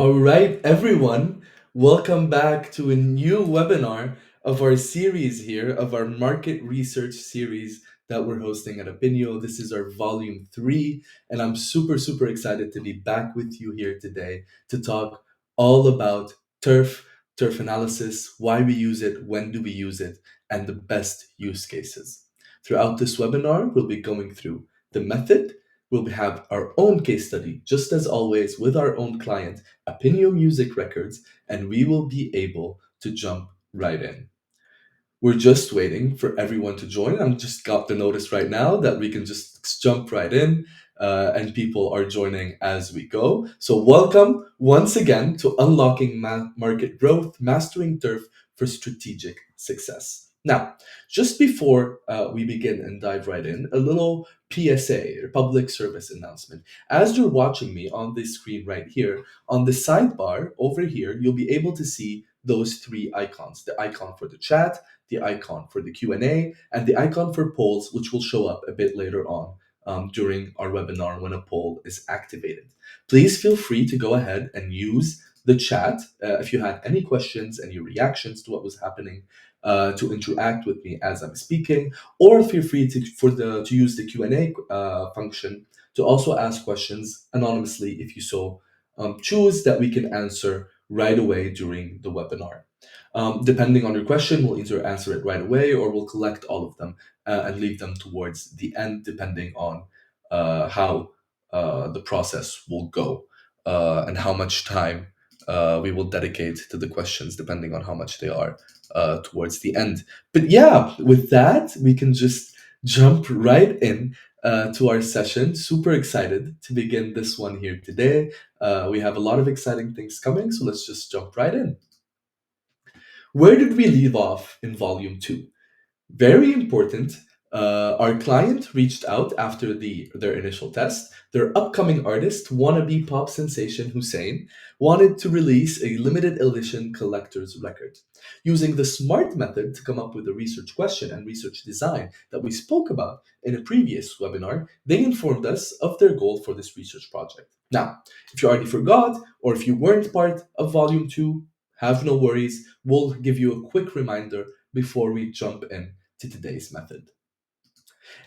All right, everyone, welcome back to a new webinar of our series here, of our market research series that we're hosting at Opinio. This is our volume three, and I'm super excited to be back with you here today to talk all about turf analysis, why we use it, when do we use it, and the best use cases. Throughout this webinar, we'll be going through the method. We'll have our own case study, just as always, with our own client Opinio Music Records, and we will be able to jump right in. We're just waiting for everyone to join. I'm just got the notice right now that we can just jump right in, and people are joining as we go. So, welcome once again to Unlocking Market Growth, Mastering Turf for Strategic Success. Now, just before we begin and dive right in, a little PSA, or public service announcement. As you're watching me on this screen right here, on the sidebar over here, you'll be able to see those three icons: the icon for the chat, the icon for the Q&A, and the icon for polls, which will show up a bit later on during our webinar when a poll is activated. Please feel free to go ahead and use the chat if you had any questions, any reactions to what was happening, to interact with me as I'm speaking, or feel free to use the Q&A function to also ask questions anonymously if you so choose, that we can answer right away during the webinar. Depending on your question, we'll either answer it right away or we'll collect all of them and leave them towards the end, depending on how the process will go and how much time we will dedicate to the questions, depending on how much they are towards the end. But yeah, with that, we can just jump right in to our session. Super excited to begin this one here today. We have a lot of exciting things coming, so let's just jump right in. Where did we leave off in volume two? Very important. Our client reached out after their initial test. Their upcoming artist, wannabe pop sensation Hussein, wanted to release a limited edition collector's record. Using the SMART method to come up with a research question and research design that we spoke about in a previous webinar, they informed us of their goal for this research project. Now, if you already forgot, or if you weren't part of volume two, have no worries. We'll give you a quick reminder before we jump in to today's method.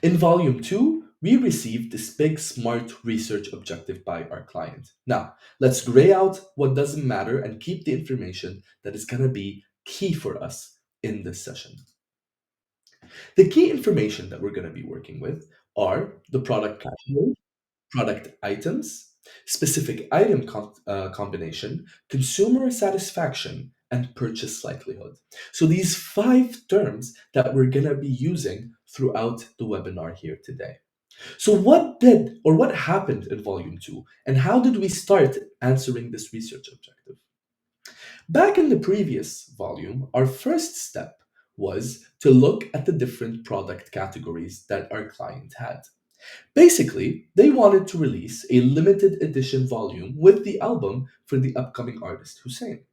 In volume two, we received this big SMART research objective by our client. Now, let's gray out what doesn't matter and keep the information that is going to be key for us in this session. The key information that we're going to be working with are the product category, product items, specific item combination, consumer satisfaction, and purchase likelihood. So these five terms that we're going to be using throughout the webinar here today. So what happened in volume 2, and how did we start answering this research objective? Back in the previous volume, our first step was to look at the different product categories that our client had. Basically, they wanted to release a limited edition volume with the album for the upcoming artist Hussein.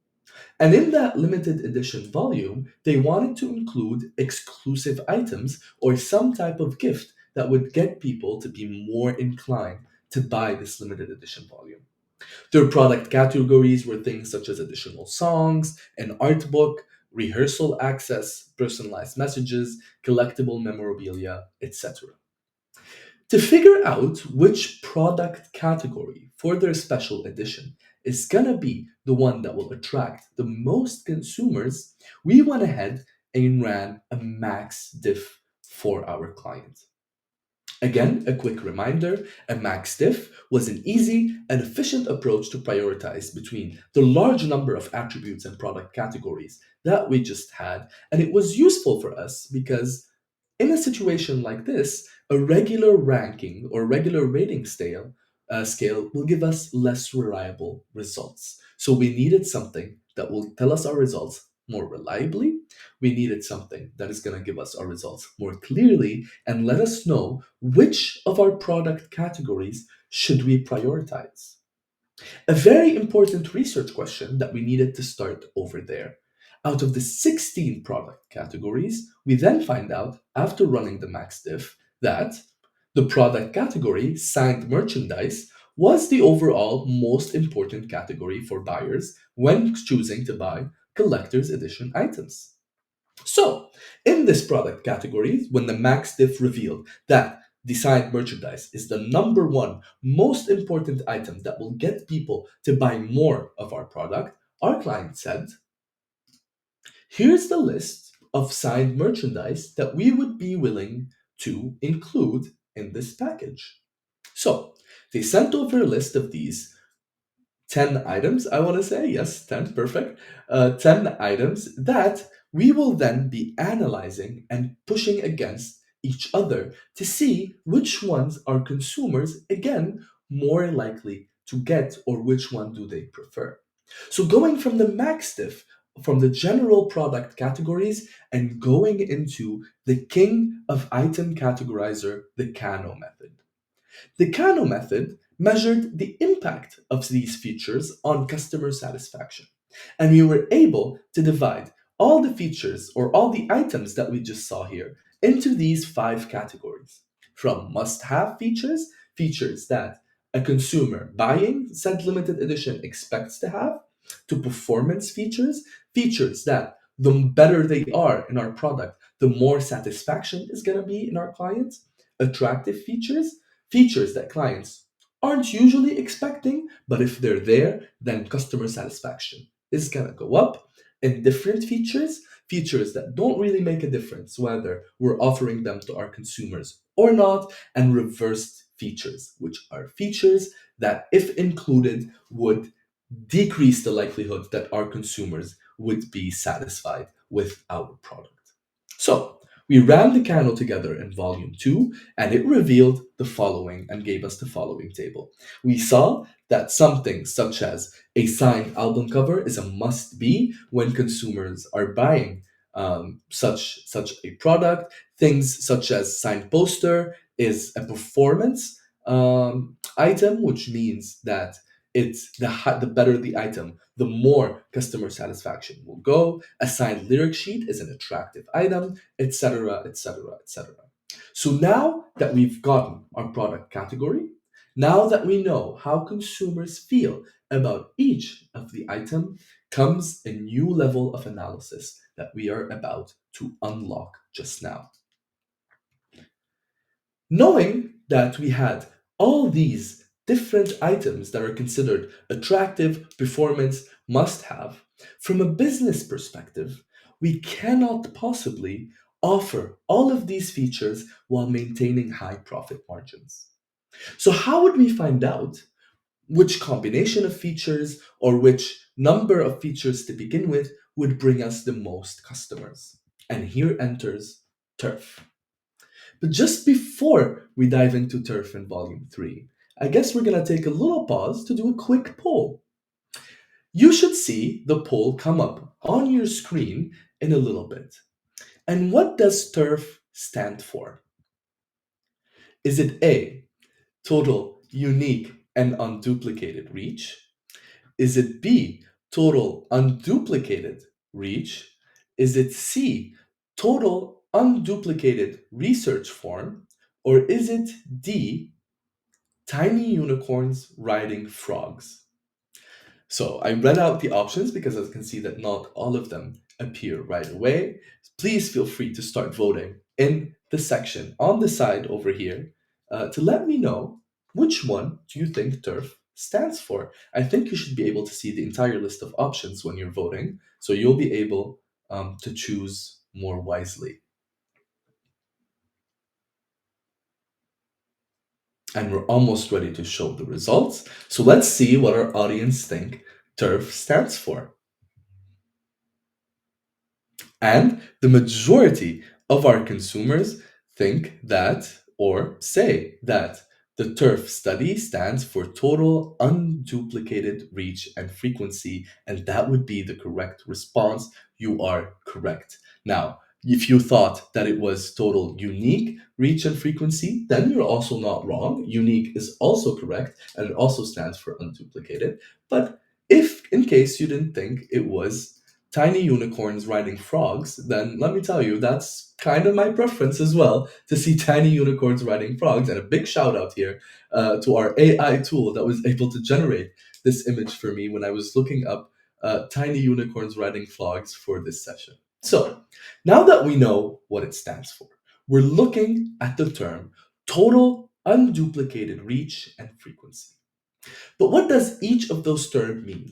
And in that limited edition volume, they wanted to include exclusive items or some type of gift that would get people to be more inclined to buy this limited edition volume. Their product categories were things such as additional songs, an art book, rehearsal access, personalized messages, collectible memorabilia, etc. To figure out which product category for their special edition is gonna be the one that will attract the most consumers, we went ahead and ran a max diff for our client. Again, a quick reminder, a max diff was an easy and efficient approach to prioritize between the large number of attributes and product categories that we just had, and it was useful for us because in a situation like this, a regular ranking or regular rating scale will give us less reliable results. So we needed something that will tell us our results more reliably. We needed something that is going to give us our results more clearly and let us know which of our product categories should we prioritize. A very important research question that we needed to start over there. Out of the 16 product categories, we then find out, after running the max diff, that the product category signed merchandise was the overall most important category for buyers when choosing to buy collector's edition items. So, in this product category, when the Max Diff revealed that designed merchandise is the number one most important item that will get people to buy more of our product, our client said, here's the list of signed merchandise that we would be willing to include in this package. So, they sent over a list of these 10 items, I want to say. Yes, 10, perfect. 10 items that we will then be analyzing and pushing against each other to see which ones are consumers, again, more likely to get or which one do they prefer. So going from the Maxdiff, from the general product categories and going into the king of item categorizer, the Kano method. The Kano method measured the impact of these features on customer satisfaction. And we were able to divide all the features or all the items that we just saw here into these five categories. From must have features, features that a consumer buying said limited edition expects to have, to performance features, features that the better they are in our product, the more satisfaction is going to be in our clients, attractive features, features that clients aren't usually expecting, but if they're there, then customer satisfaction is gonna go up. And different features, features that don't really make a difference whether we're offering them to our consumers or not, and reversed features, which are features that, if included, would decrease the likelihood that our consumers would be satisfied with our product. So, we ran the candle together in volume 2, and it revealed the following and gave us the following table. We saw that something such as a signed album cover is a must be when consumers are buying such a product. Things such as signed poster is a performance item, which means that the better the item, the more customer satisfaction will go. A signed lyric sheet is an attractive item, etc., etc., etc. So now that we've gotten our product category, now that we know how consumers feel about each of the item, comes a new level of analysis that we are about to unlock just now. Knowing that we had all these different items that are considered attractive, performance, must have, from a business perspective, we cannot possibly offer all of these features while maintaining high profit margins. So, how would we find out which combination of features or which number of features to begin with would bring us the most customers? And here enters turf. But just before we dive into Turf in Volume 3, I guess we're going to take a little pause to do a quick poll. You should see the poll come up on your screen in a little bit. And what does TURF stand for? Is it A, total, unique, and unduplicated reach? Is it B, total, unduplicated reach? Is it C, total, unduplicated research form? Or is it D, tiny unicorns riding frogs? So I read out the options because I can see that not all of them appear right away. Please feel free to start voting in the section on the side over here to let me know which one do you think TURF stands for. I think you should be able to see the entire list of options when you're voting, so you'll be able to choose more wisely. And we're almost ready to show the results. So let's see what our audience think TURF stands for. And the majority of our consumers think that or say that the TURF study stands for total unduplicated reach and frequency, and that would be the correct response. You are correct. Now, if you thought that it was total unique reach and frequency, then you're also not wrong. Unique is also correct, and it also stands for unduplicated. But if in case you didn't think it was tiny unicorns riding frogs, then let me tell you, that's kind of my preference as well to see tiny unicorns riding frogs. And a big shout out here to our AI tool that was able to generate this image for me when I was looking up tiny unicorns riding frogs for this session. So now that we know what it stands for, we're looking at the term total unduplicated reach and frequency. But what does each of those terms mean?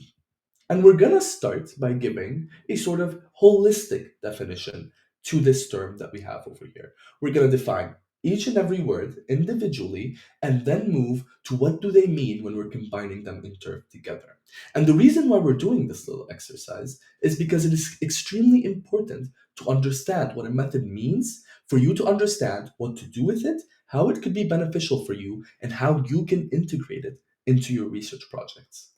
And we're going to start by giving a sort of holistic definition to this term that we have over here. We're going to define each and every word individually and then move to what do they mean when we're combining them in term together. And the reason why we're doing this little exercise is because it is extremely important to understand what a method means, for you to understand what to do with it, how it could be beneficial for you, and how you can integrate it into your research projects.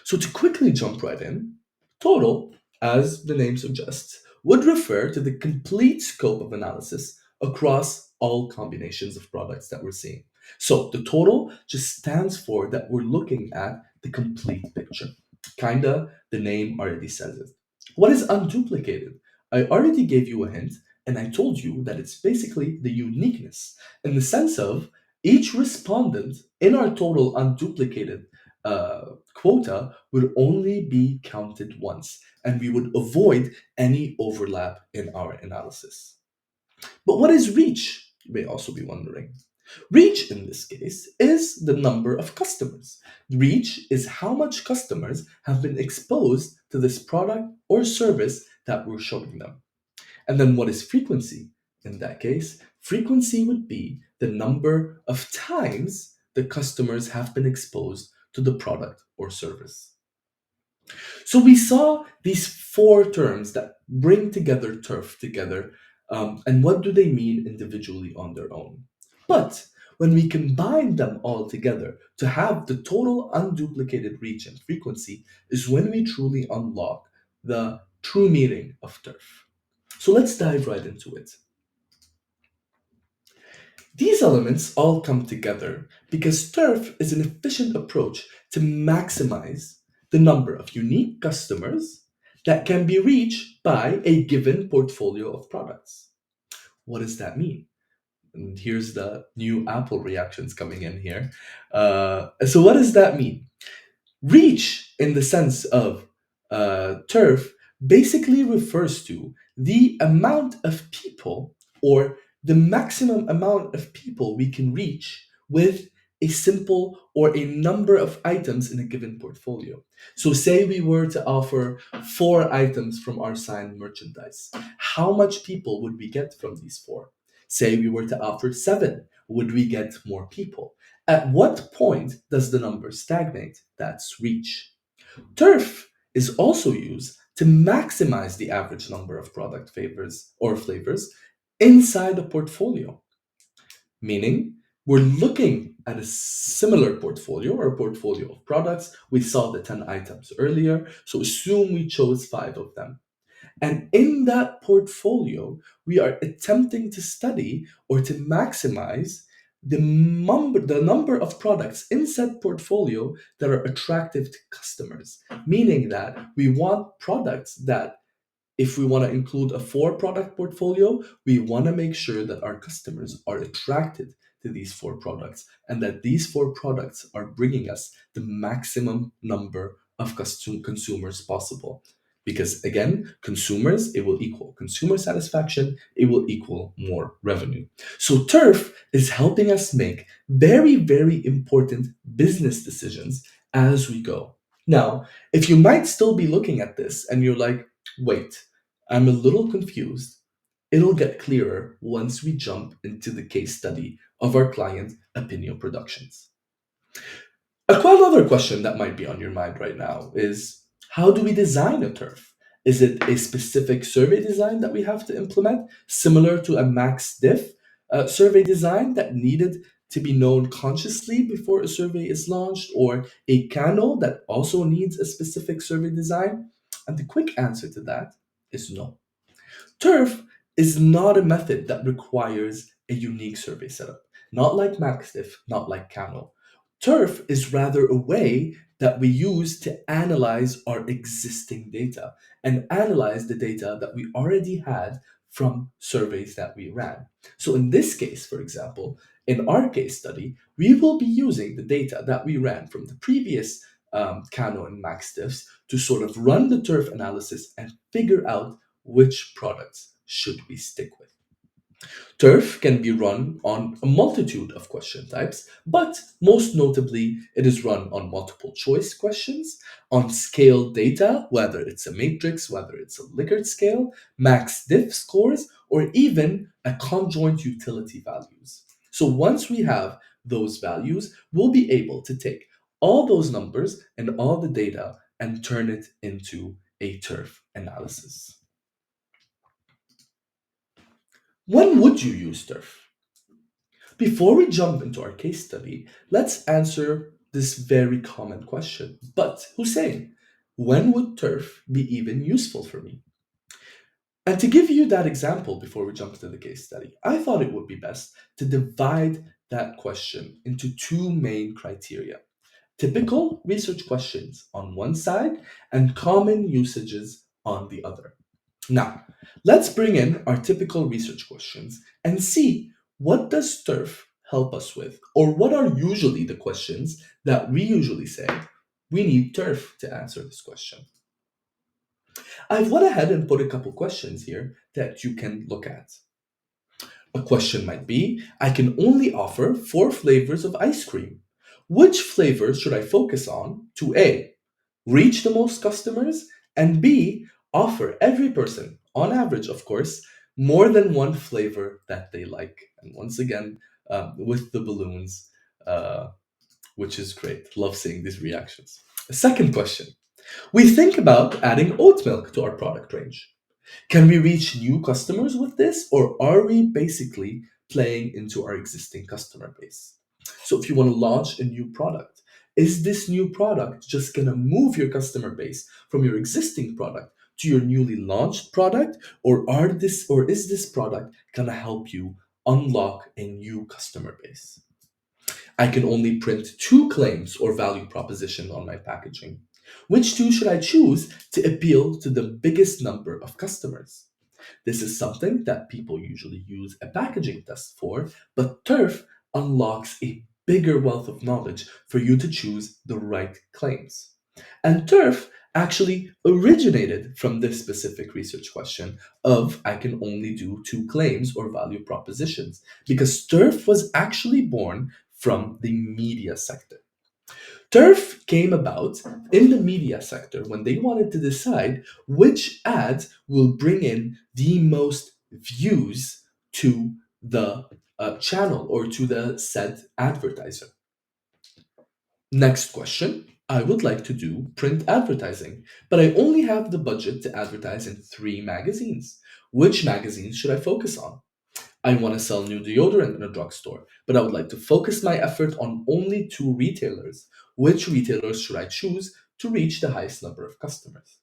So to quickly jump right in, total, as the name suggests, would refer to the complete scope of analysis across all combinations of products that we're seeing. So the total just stands for that we're looking at the complete picture. Kinda, the name already says it. What is unduplicated? I already gave you a hint, and I told you that it's basically the uniqueness in the sense of each respondent in our total unduplicated quota would only be counted once, and we would avoid any overlap in our analysis. But what is reach? You may also be wondering. Reach in this case is the number of customers. Reach is how much customers have been exposed to this product or service that we're showing them. And then what is frequency? In that case, frequency would be the number of times the customers have been exposed to the product or service. So we saw these four terms that bring together turf together, and what do they mean individually on their own? But when we combine them all together to have the total unduplicated reach and frequency is when we truly unlock the true meaning of turf. So let's dive right into it. These elements all come together because turf is an efficient approach to maximize the number of unique customers that can be reached by a given portfolio of products. What does that mean? And here's the new Apple reactions coming in here. So, what does that mean? Reach, in the sense of turf, basically refers to the amount of people or the maximum amount of people we can reach with a simple or a number of items in a given portfolio. So, say we were to offer four items from our signed merchandise. How much people would we get from these four? Say we were to offer seven, would we get more people? At what point does the number stagnate? That's reach. Turf is also used to maximize the average number of product favors or flavors inside a portfolio, meaning we're looking at a similar portfolio or a portfolio of products. We saw the 10 items earlier, so assume we chose five of them. And in that portfolio, we are attempting to study or to maximize the number of products in said portfolio that are attractive to customers. Meaning that we want products that, if we want to include a four product portfolio, we want to make sure that our customers are attracted to these four products and that these four products are bringing us the maximum number of consumers possible. Because again, consumers, it will equal consumer satisfaction, it will equal more revenue. So turf is helping us make very, very important business decisions as we go. Now, if you might still be looking at this and you're like, wait, I'm a little confused. It'll get clearer once we jump into the case study of our client, Opinio Productions. Another question that might be on your mind right now is, how do we design a turf? Is it a specific survey design that we have to implement, similar to a max diff survey design that needed to be known consciously before a survey is launched, or a cano that also needs a specific survey design? And the quick answer to that is no. Turf is not a method that requires a unique survey setup, not like MaxDiff, not like Camel. Turf is rather a way that we use to analyze our existing data and analyze the data that we already had from surveys that we ran. So, in this case, for example, in our case study, we will be using the data that we ran from the previous Kano and Max diffs to sort of run the turf analysis and figure out which products should we stick with. Turf can be run on a multitude of question types, but most notably, it is run on multiple choice questions, on scale data, whether it's a matrix, whether it's a Likert scale, max diff scores, or even a conjoint utility values. So once we have those values, we'll be able to take all those numbers and all the data and turn it into a turf analysis. When would you use turf? Before we jump into our case study, let's answer this very common question. But Hussein, when would turf be even useful for me? And to give you that example before we jump into the case study, I thought it would be best to divide that question into two main criteria: typical research questions on one side and common usages on the other. Now, let's bring in our typical research questions and see what does TURF help us with, or what are usually the questions that we usually say we need TURF to answer this question. I've went ahead and put a couple questions here that you can look at. A question might be, I can only offer 4 flavors of ice cream. Which flavors should I focus on to A, reach the most customers, and B, offer every person, on average, of course, more than one flavor that they like? And once again, with the balloons, uh, which is great. Love seeing these reactions. A second question. We think about adding oat milk to our product range. Can we reach new customers with this, or are we basically playing into our existing customer base? So, if you want to launch a new product, is this new product just going to move your customer base from your existing product to your newly launched product, or is this product going to help you unlock a new customer base? I can only print 2 claims or value proposition on my packaging. Which two should I choose to appeal to the biggest number of customers? This is something that people usually use a packaging test for, but TURF unlocks a bigger wealth of knowledge for you to choose the right claims. And TURF actually originated from this specific research question of I can only do 2 claims or value propositions, because TURF was actually born from the media sector. TURF came about in the media sector when they wanted to decide which ads will bring in the most views to the channel or to the said advertiser. Next question. I would like to do print advertising, but I only have the budget to advertise in 3 magazines. Which magazines should I focus on? I want to sell new deodorant in a drugstore, but I would like to focus my effort on only 2 retailers. Which retailers should I choose to reach the highest number of customers?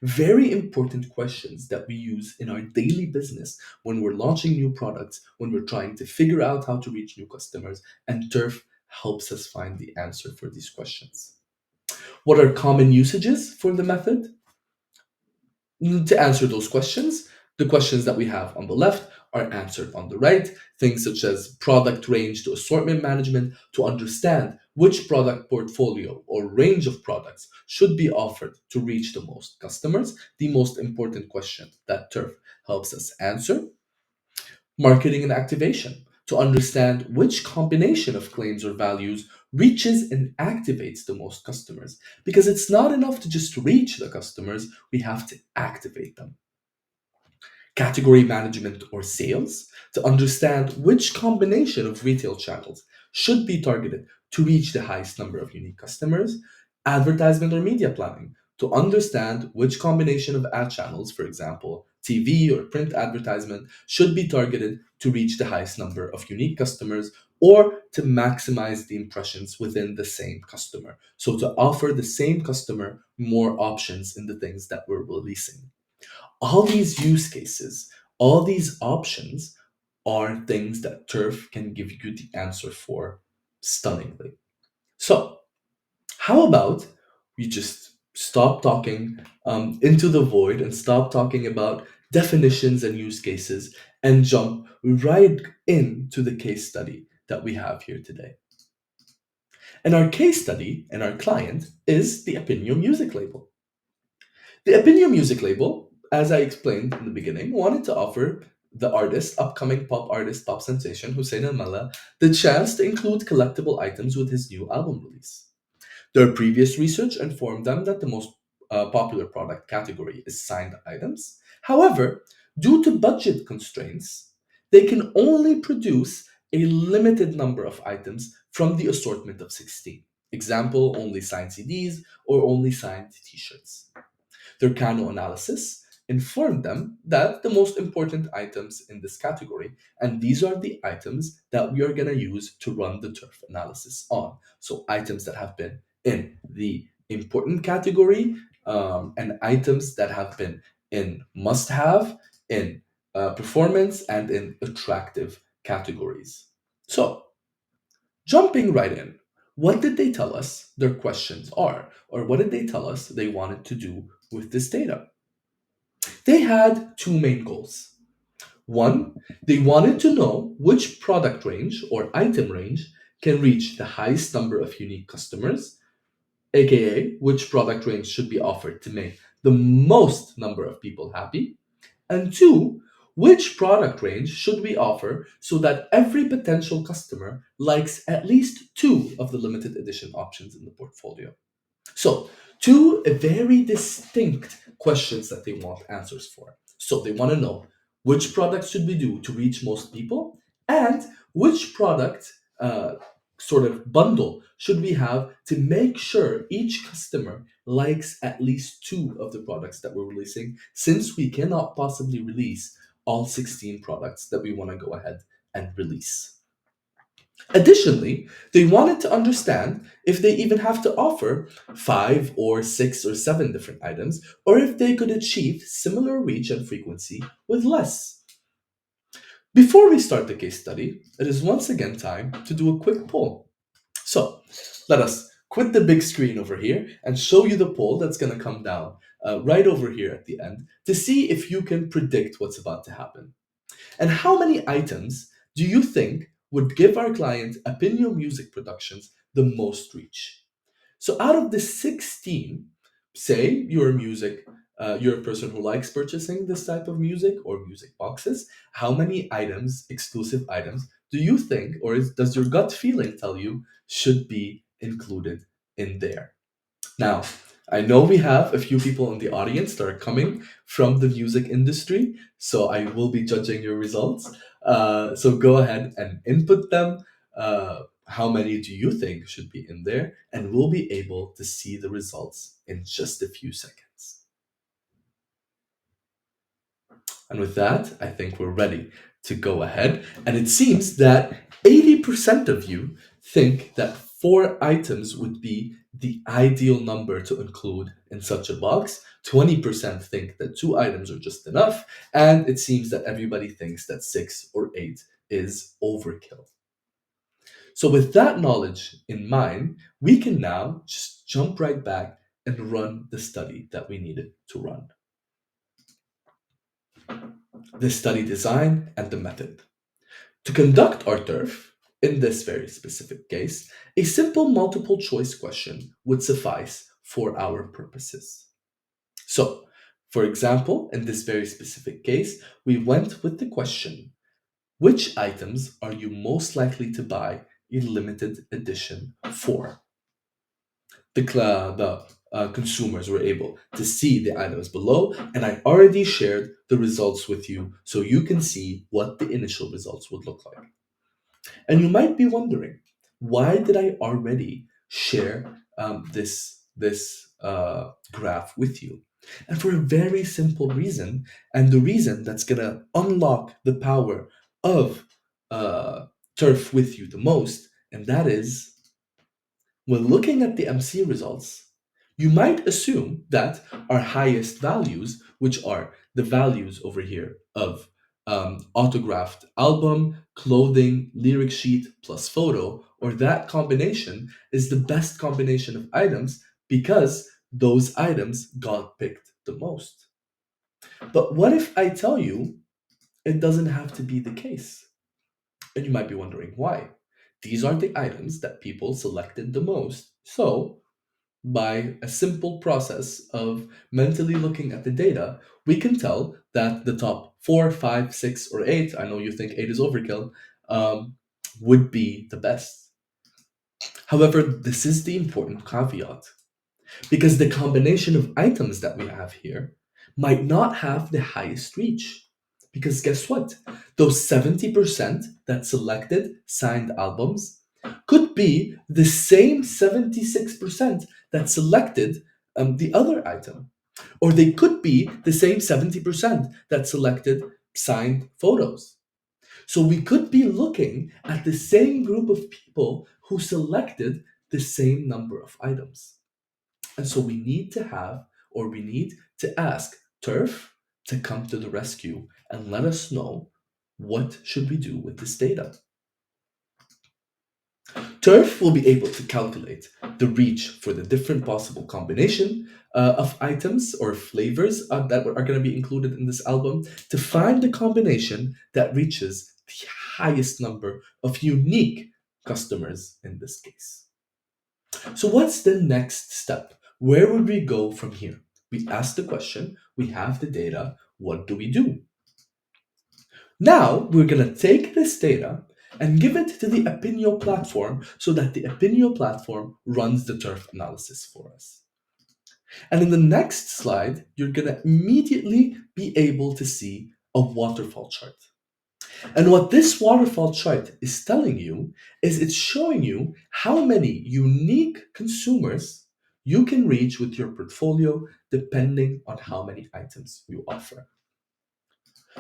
Very important questions that we use in our daily business when we're launching new products, when we're trying to figure out how to reach new customers, and TURF helps us find the answer for these questions. What are common usages for the method? To answer those questions, the questions that we have on the left are answered on the right. Things such as product range to assortment management, to understand which product portfolio or range of products should be offered to reach the most customers, the most important question that TURF helps us answer. Marketing and activation, to understand which combination of claims or values reaches and activates the most customers. Because it's not enough to just reach the customers, we have to activate them. Category management or sales, to understand which combination of retail channels should be targeted to reach the highest number of unique customers. Advertisement or media planning, to understand which combination of ad channels, for example, TV or print advertisement, should be targeted to reach the highest number of unique customers or to maximize the impressions within the same customer. So, to offer the same customer more options in the things that we're releasing. All these use cases, all these options are things that TURF can give you the answer for stunningly. So, how about We just stop talking into the void and stop talking about definitions and use cases and jump right into the case study that we have here today. And our case study and our client is the Opinion music label. The Opinion music label, as I explained in the beginning, wanted to offer the artist, upcoming pop artist, pop sensation Hussein Al Mala, the chance to include collectible items with his new album release. Their previous research informed them that the most popular product category is signed items. However, due to budget constraints, they can only produce a limited number of items from the assortment of 16. Example, only signed CDs or only signed t shirts. Their Kano analysis informed them that the most important items in this category, and these are the items that we are going to use to run the turf analysis on. So, items that have been in the important category and items that have been in must have, in performance, and in attractive categories. So, jumping right in, what did they tell us their questions are? Or what did they tell us they wanted to do with this data? They had two main goals. One, they wanted to know which product range or item range can reach the highest number of unique customers, aka which product range should be offered to make the most number of people happy. And two, which product range should we offer so that every potential customer likes at least two of the limited edition options in the portfolio? So, two very distinct questions that they want answers for. So, they want to know which product should we do to reach most people, and which product sort of bundle should we have to make sure each customer likes at least two of the products that we're releasing, since we cannot possibly release all 16 products that we want to go ahead and release. Additionally, they wanted to understand if they even have to offer five or six or seven different items, or if they could achieve similar reach and frequency with less. Before we start the case study, it is once again time to do a quick poll. So, let us quit the big screen over here and show you the poll that's going to come down right over here at the end to see if you can predict what's about to happen. And how many items do you think would give our client Opinion Music Productions the most reach? So out of the 16, say you're a person who likes purchasing this type of music or music boxes, how many items, exclusive items, do you think, or does your gut feeling tell you should be included in there? Now, I know we have a few people in the audience that are coming from the music industry, so I will be judging your results. So go ahead and input them. How many do you think should be in there? And we'll be able to see the results in just a few seconds. And with that, I think we're ready to go ahead. And it seems that 80% of you think that four items would be the ideal number to include in such a box. 20% think that two items are just enough. And it seems that everybody thinks that six or eight is overkill. So, with that knowledge in mind, we can now just jump right back and run the study that we needed to run. The study design and the method. To conduct our turf, in this very specific case, a simple multiple choice question would suffice for our purposes. So, for example, in this very specific case, we went with the question: which items are you most likely to buy a limited edition for? The consumers were able to see the items below, and I already shared the results with you so you can see what the initial results would look like. And you might be wondering, why did I already share this graph with you? And for a very simple reason, and the reason that's gonna unlock the power of uh, turf with you the most, and that is when looking at the MC results, you might assume that our highest values, which are the values over here of autographed album, clothing, lyric sheet plus photo, or that combination is the best combination of items because those items got picked the most. But what if I tell you it doesn't have to be the case? And you might be wondering why. These are the items that people selected the most. So, by a simple process of mentally looking at the data, we can tell that the top four, five, six, or eight, I know you think eight is overkill, um, would be the best. However, this is the important caveat because the combination of items that we have here might not have the highest reach. Because guess what? Those 70% that selected signed albums could be the same 76% that selected the other item. Or they could be the same 70% that selected signed photos. So we could be looking at the same group of people who selected the same number of items. And so we need to have, or we need to ask Turf to come to the rescue and let us know what should we do with this data. Turf will be able to calculate the reach for the different possible combination of items or flavors that are going to be included in this album to find the combination that reaches the highest number of unique customers in this case. So, what's the next step? Where would we go from here? We ask the question, we have the data, what do we do? Now, we're going to take this data and give it to the Opinio platform so that the Opinio platform runs the turf analysis for us. And in the next slide, you're going to immediately be able to see a waterfall chart. And what this waterfall chart is telling you is it's showing you how many unique consumers you can reach with your portfolio depending on how many items you offer.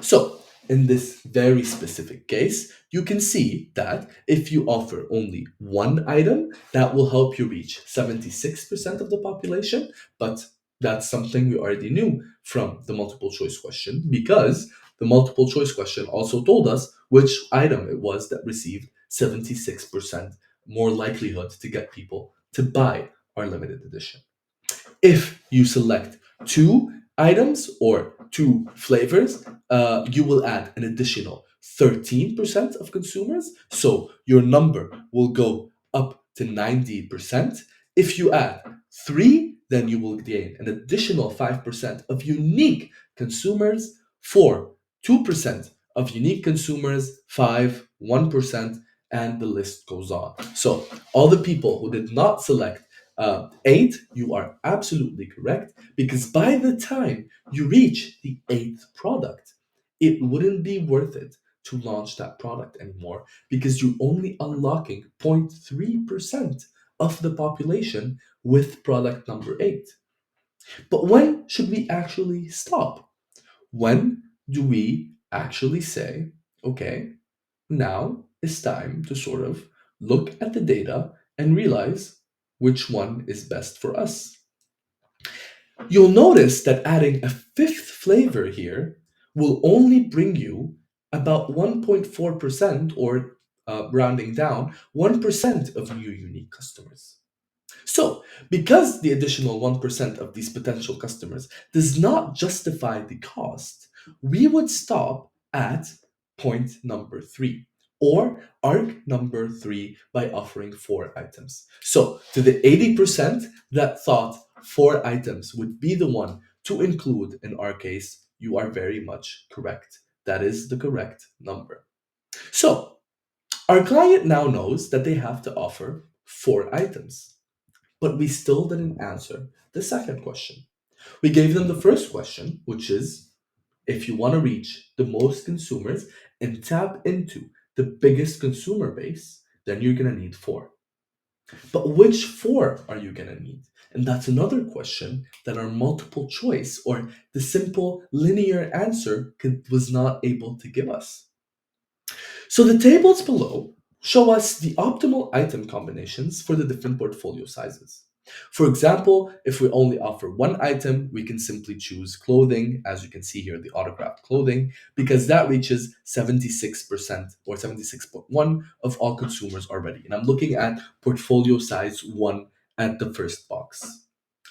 So, in this very specific case, you can see that if you offer only one item, that will help you reach 76% of the population. But that's something we already knew from the multiple choice question because the multiple choice question also told us which item it was that received 76% more likelihood to get people to buy our limited edition. If you select two items or two flavors, you will add an additional 13% of consumers. So your number will go up to 90%. If you add three, then you will gain an additional 5% of unique consumers. Four, 2% of unique consumers. Five, 1%, and the list goes on. So all the people who did not select eight, you are absolutely correct because by the time you reach the eighth product, it wouldn't be worth it to launch that product anymore because you're only unlocking 0.3% of the population with product number eight. But when should we actually stop? When do we actually say, okay, now it's time to sort of look at the data and realize which one is best for us? You'll notice that adding a fifth flavor here will only bring you about 1.4% or rounding down 1% of new unique customers. So, because the additional 1% of these potential customers does not justify the cost, we would stop at point number three or arc number three by offering four items. So, to the 80% that thought four items would be the one to include in our case, you are very much correct. That is the correct number. So, our client now knows that they have to offer four items. But we still didn't answer the second question. We gave them the first question, which is if you want to reach the most consumers and tap into the biggest consumer base, then you're going to need four. But which four are you going to need? And that's another question that our multiple choice or the simple linear answer was not able to give us. So the tables below show us the optimal item combinations for the different portfolio sizes. For example, if we only offer one item, we can simply choose clothing, as you can see here, the autographed clothing, because that reaches 76% or 76.1 of all consumers already. And I'm looking at portfolio size 1 at the first box.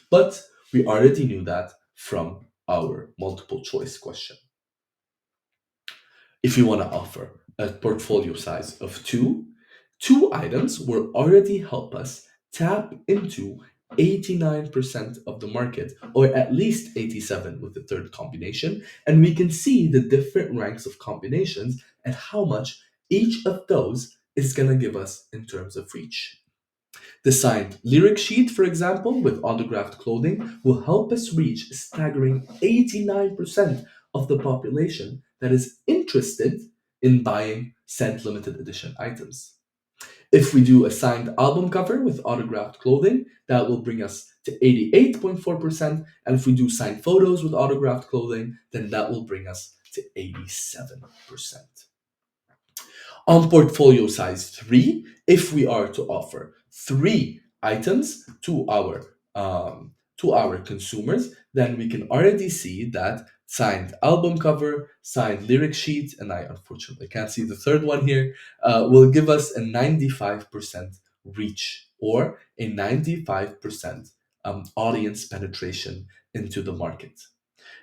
But we already knew that from our multiple choice question. If you want to offer a portfolio size of two items will already help us tap into 89% of the market, or at least 87 with the third combination, and we can see the different ranks of combinations and how much each of those is going to give us in terms of reach. The signed lyric sheet, for example, with autographed clothing, will help us reach a staggering 89% of the population that is interested in buying said limited edition items. If we do a signed album cover with autographed clothing, that will bring us to 88.4%. And if we do signed photos with autographed clothing, then that will bring us to 87%. On portfolio size 3, if we are to offer 3 items to our consumers, then we can already see that signed album cover, signed lyric sheet, and I unfortunately can't see the third one here, will give us a 95% reach, or a 95% audience penetration into the market.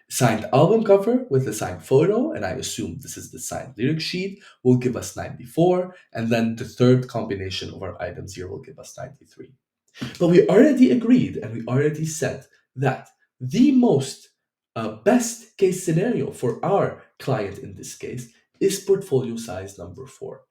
Signed album cover with a signed photo, and I assume this is the signed lyric sheet, will give us 94, and then the third combination of our items here will give us 93. But we already agreed and we already said that the most best case scenario for our client in this case is portfolio size number 4.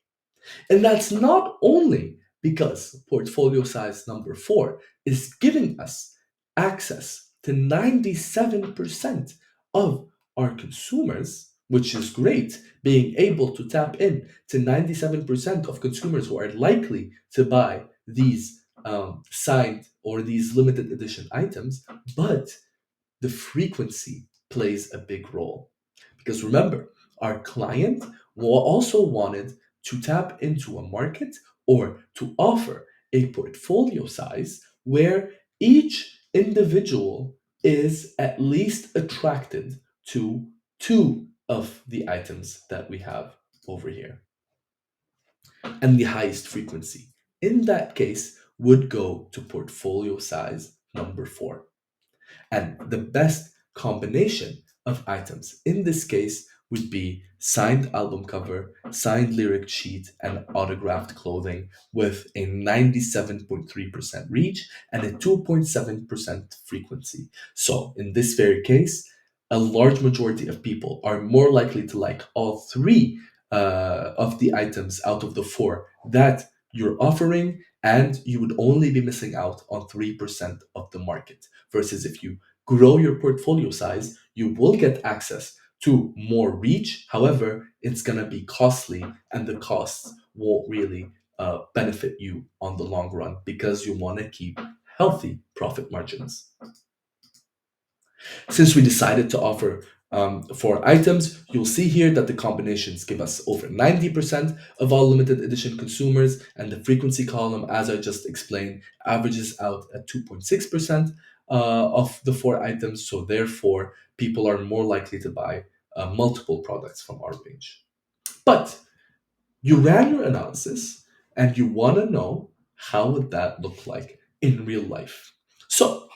And that's not only because portfolio size number 4 is giving us access to 97% of our consumers, which is great, being able to tap in to 97% of consumers who are likely to buy these signed or these limited edition items, but the frequency plays a big role. Because remember, our client also wanted to tap into a market or to offer a portfolio size where each individual is at least attracted to 2 of the items that we have over here. And the highest frequency in that case would go to portfolio size number 4. And the best combination of items in this case would be signed album cover, signed lyric sheet, and autographed clothing with a 97.3% reach and a 2.7% frequency. So, in this very case, a large majority of people are more likely to like all 3 of the items out of the 4 that you're offering, and you would only be missing out on 3% of the market. Versus if you grow your portfolio size, you will get access to more reach. However, it's going to be costly, and the costs won't really benefit you on the long run because you want to keep healthy profit margins. Since we decided to offer 4 items, you'll see here that the combinations give us over 90% of all limited edition consumers, and the frequency column, as I just explained, averages out at 2.6% of the 4 items. So, therefore, people are more likely to buy multiple products from our range. But you ran your analysis and you want to know how would that look like in real life. So,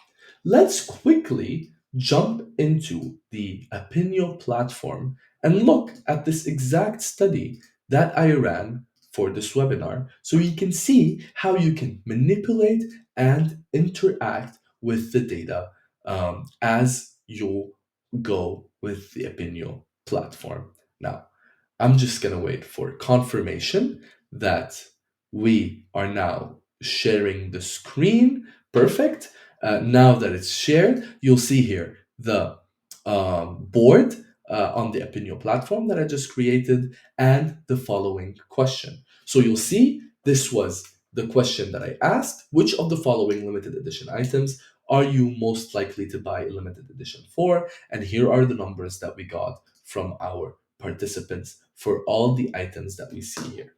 let's quickly jump into the Opinio platform and look at this exact study that I ran for this webinar so you can see how you can manipulate and interact with the data as you go with the Opinio platform. Now, I'm just going to wait for confirmation that we are now sharing the screen. Perfect. Now that it's shared, you'll see here the board on the Opinio platform that I just created and the following question. So you'll see this was the question that I asked: which of the following limited edition items are you most likely to buy a limited edition for? And here are the numbers that we got from our participants for all the items that we see here.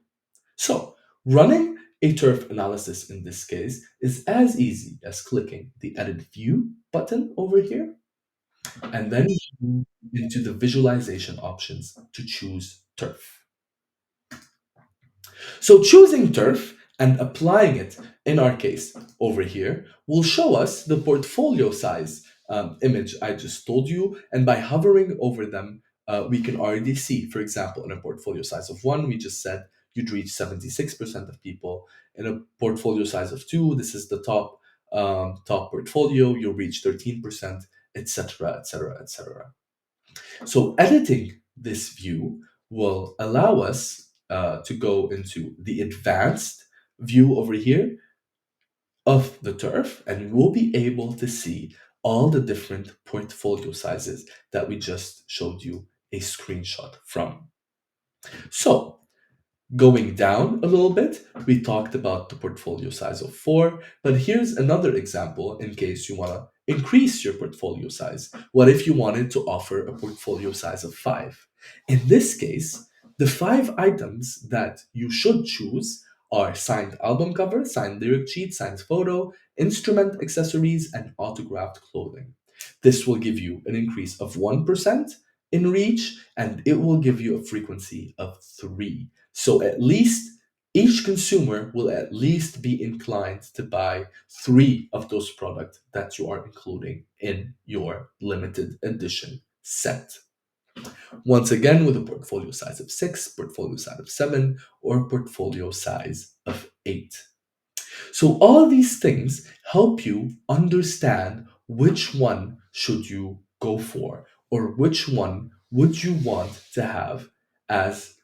So, running a turf analysis in this case is as easy as clicking the Edit View button over here, and then you move into the visualization options to choose turf. So, choosing turf And applying it in our case over here will show us the portfolio size image I just told you. And by hovering over them, we can already see, for example, in a portfolio size of one, we just said you'd reach 76% of people. In a portfolio size of two, this is the top portfolio, you'll reach 13%, etc., etc., etc. So editing this view will allow us to go into the advanced view over here of the turf, and we'll be able to see all the different portfolio sizes that we just showed you a screenshot from. So going down a little bit, we talked about the portfolio size of four, but here's another example in case you want to increase your portfolio size. What if you wanted to offer a portfolio size of five? In this case, the five items that you should choose are signed album cover, signed lyric sheet, signed photo, instrument accessories, and autographed clothing. This will give you an increase of 1% in reach, and it will give you a frequency of 3. So at least each consumer will at least be inclined to buy three of those products that you are including in your limited edition set. Once again, with a portfolio size of 6, portfolio size of 7, or portfolio size of 8. So all these things help you understand which one should you go for, or which one would you want to have as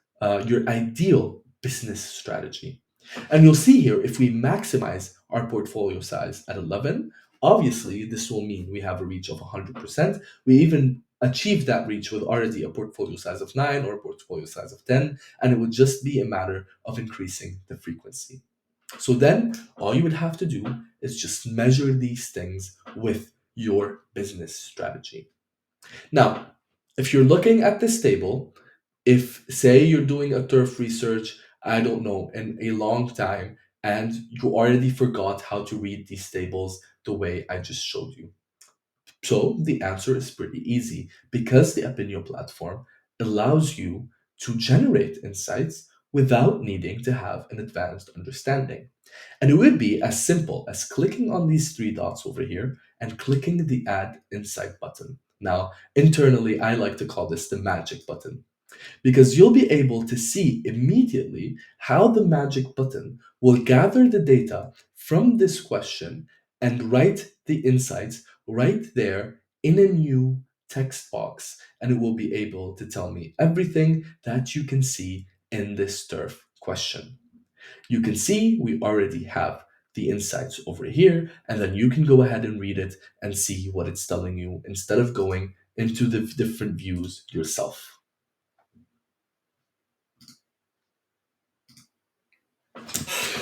your ideal business strategy. And you'll see here, if we maximize our portfolio size at 11, obviously this will mean we have a reach of 100%. We even achieve that reach with already a portfolio size of 9 or a portfolio size of 10, and it would just be a matter of increasing the frequency. So then all you would have to do is just measure these things with your business strategy. Now, if you're looking at this table, if say you're doing a turf research, I don't know, in a long time, and you already forgot how to read these tables the way I just showed you. So the answer is pretty easy because the Opinio platform allows you to generate insights without needing to have an advanced understanding. And it would be as simple as clicking on these three dots over here and clicking the Add Insight button. Now, internally, I like to call this the magic button because you'll be able to see immediately how the magic button will gather the data from this question and write the insights right there in a new text box. And it will be able to tell me everything that you can see in this turf question. You can see we already have the insights over here, and then you can go ahead and read it and see what it's telling you instead of going into the different views yourself.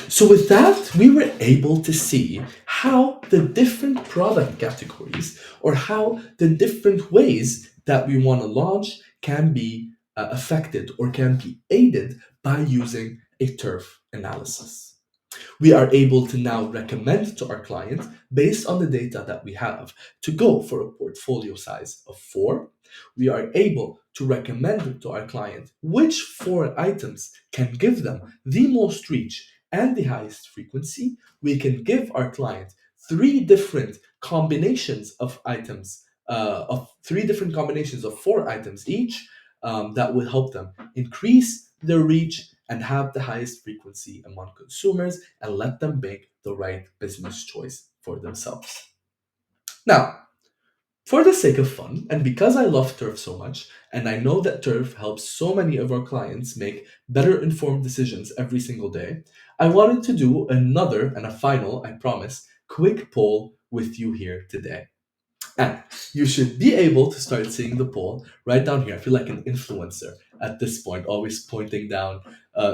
So, with that, we were able to see how the different product categories or how the different ways that we want to launch can be affected or can be aided by using a turf analysis. We are able to now recommend to our client, based on the data that we have, to go for a portfolio size of 4. We are able to recommend to our client which 4 items can give them the most reach and the highest frequency. We can give our client 3 different combinations of 4 items each, that will help them increase their reach and have the highest frequency among consumers and let them make the right business choice for themselves. Now, for the sake of fun, and because I love Turf so much, and I know that Turf helps so many of our clients make better informed decisions every single day, I wanted to do another and a final, I promise, quick poll with you here today. And you should be able to start seeing the poll right down here. I feel like an influencer at this point, always pointing down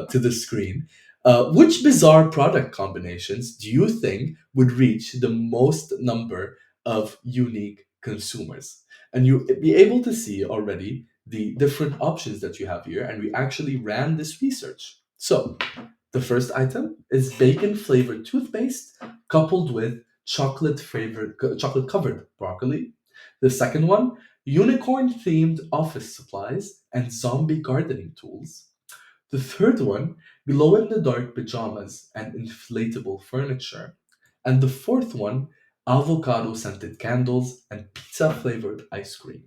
to the screen. Which bizarre product combinations do you think would reach the most number of unique consumers? And you'll be able to see already the different options that you have here. And we actually ran this research. So the first item is bacon flavored toothpaste coupled with chocolate covered broccoli. The second one, unicorn themed office supplies and zombie gardening tools. The third one, glow in the dark pajamas and inflatable furniture. And the fourth one, avocado scented candles and pizza flavored ice cream.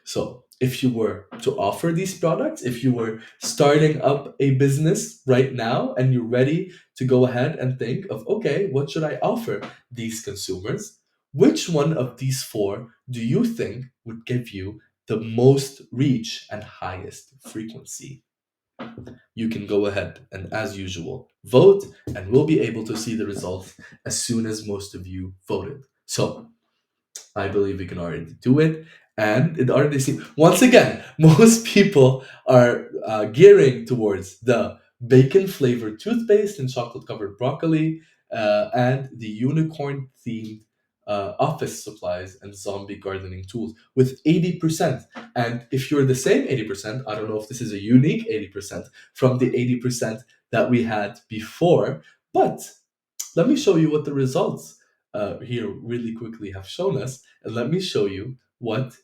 So, if you were to offer these products, if you were starting up a business right now and you're ready to go ahead and think of, okay, what should I offer these consumers? Which one of these four do you think would give you the most reach and highest frequency? You can go ahead and, as usual, vote, and we'll be able to see the results as soon as most of you voted. So, I believe we can already do it. And it already seems, once again, most people are gearing towards the bacon flavored toothpaste and chocolate covered broccoli and the unicorn themed office supplies and zombie gardening tools with 80%. And if you're the same 80%, I don't know if this is a unique 80% from the 80% that we had before, but let me show you what the results here really quickly have shown us, and let me show you what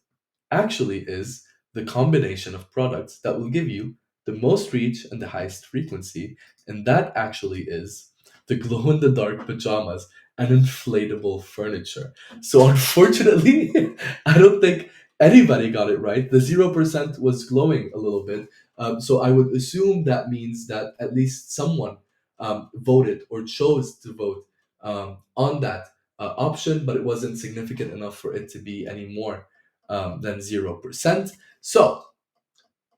actually is the combination of products that will give you the most reach and the highest frequency, and that actually is the glow in the dark pajamas and inflatable furniture. So, unfortunately, I don't think anybody got it right. The 0% was glowing a little bit. So, I would assume that means that at least someone voted or chose to vote on that option, but it wasn't significant enough for it to be any more than 0%. So,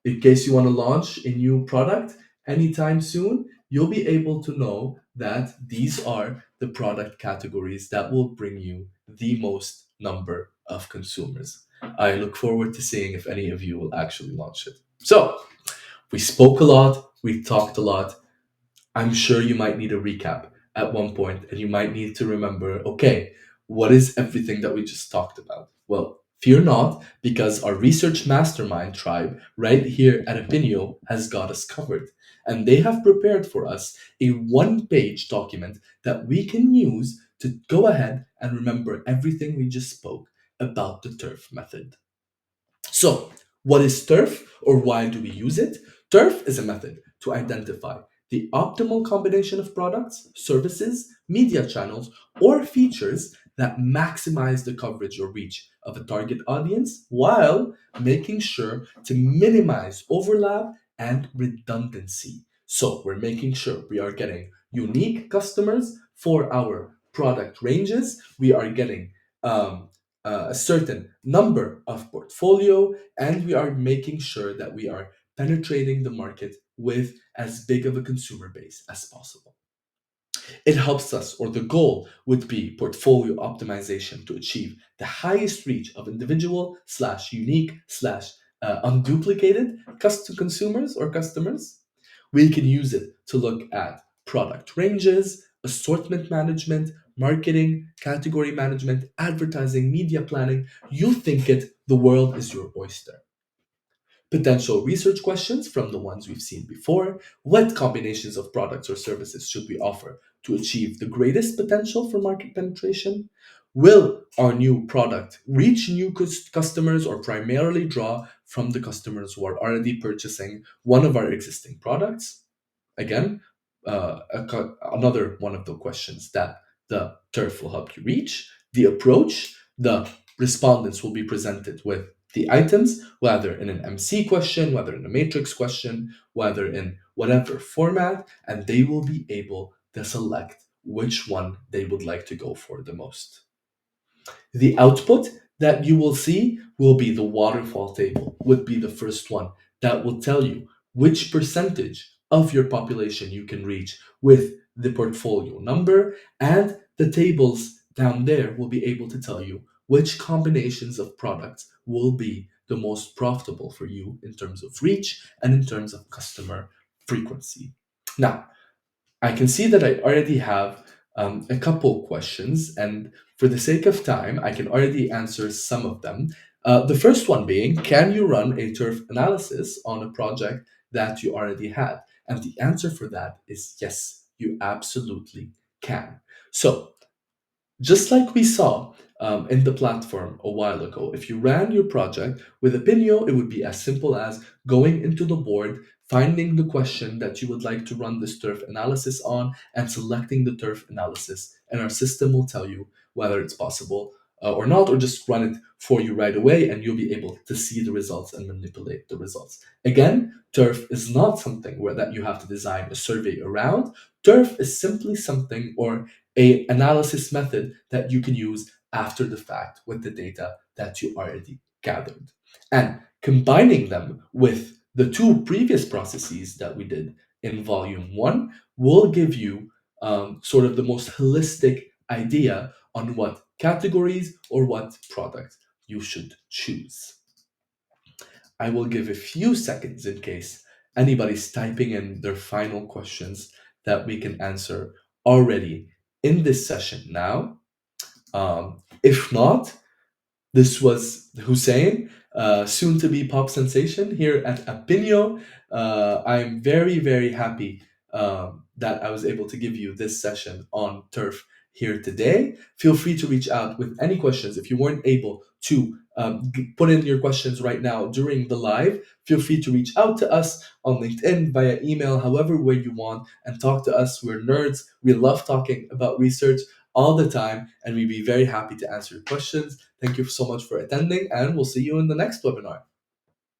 in case you want to launch a new product anytime soon, you'll be able to know that these are the product categories that will bring you the most number of consumers. I look forward to seeing if any of you will actually launch it. So, we spoke a lot, we talked a lot. I'm sure you might need a recap at one point and you might need to remember, okay, what is everything that we just talked about? Well, fear not, because our research mastermind tribe right here at Opinio has got us covered. And they have prepared for us a 1 page document that we can use to go ahead and remember everything we just spoke about the TURF method. So, what is TURF or why do we use it? TURF is a method to identify the optimal combination of products, services, media channels, or features that maximize the coverage or reach of a target audience while making sure to minimize overlap and redundancy. So, we're making sure we are getting unique customers for our product ranges, we are getting a certain number of portfolio, and we are making sure that we are penetrating the market with as big of a consumer base as possible. It helps us, or the goal would be portfolio optimization to achieve the highest reach of individual slash unique slash unduplicated custom consumers or customers. We can use it to look at product ranges, assortment management, marketing, category management, advertising, media planning. You think it, the world is your oyster. Potential research questions from the ones we've seen before. What combinations of products or services should we offer to achieve the greatest potential for market penetration? Will our new product reach new customers or primarily draw from the customers who are already purchasing one of our existing products? Again, another one of the questions that the turf will help you reach. The approach, the respondents will be presented with the items, whether in an MC question, whether in a matrix question, whether in whatever format, and they will be able to select which one they would like to go for the most. The output that you will see will be the waterfall table, would be the first one that will tell you which percentage of your population you can reach with the portfolio number, and the tables down there will be able to tell you which combinations of products will be the most profitable for you in terms of reach and in terms of customer frequency. Now, I can see that I already have a couple questions, and for the sake of time, I can already answer some of them. The first one being, can you run a turf analysis on a project that you already had? And the answer for that is yes, you absolutely can. So, just like we saw in the platform a while ago. If you ran your project with Opinio, it would be as simple as going into the board, finding the question that you would like to run this turf analysis on, and selecting the turf analysis. And our system will tell you whether it's possible or not, or just run it for you right away, and you'll be able to see the results and manipulate the results. Again, turf is not something where that you have to design a survey around. Turf is simply something or a analysis method that you can use after the fact with the data that you already gathered. And combining them with the two previous processes that we did in volume one will give you sort of the most holistic idea on what categories or what product you should choose. I will give a few seconds in case anybody's typing in their final questions that we can answer already in this session now. If not, this was Hussein, soon to be pop sensation here at Apinio. I'm very, very happy that I was able to give you this session on turf here today. Feel free to reach out with any questions. If you weren't able to put in your questions right now during the live, feel free to reach out to us on LinkedIn, via email, however way you want, and talk to us. We're nerds. We love talking about research all the time, and we'd be very happy to answer your questions. Thank you so much for attending, and we'll see you in the next webinar.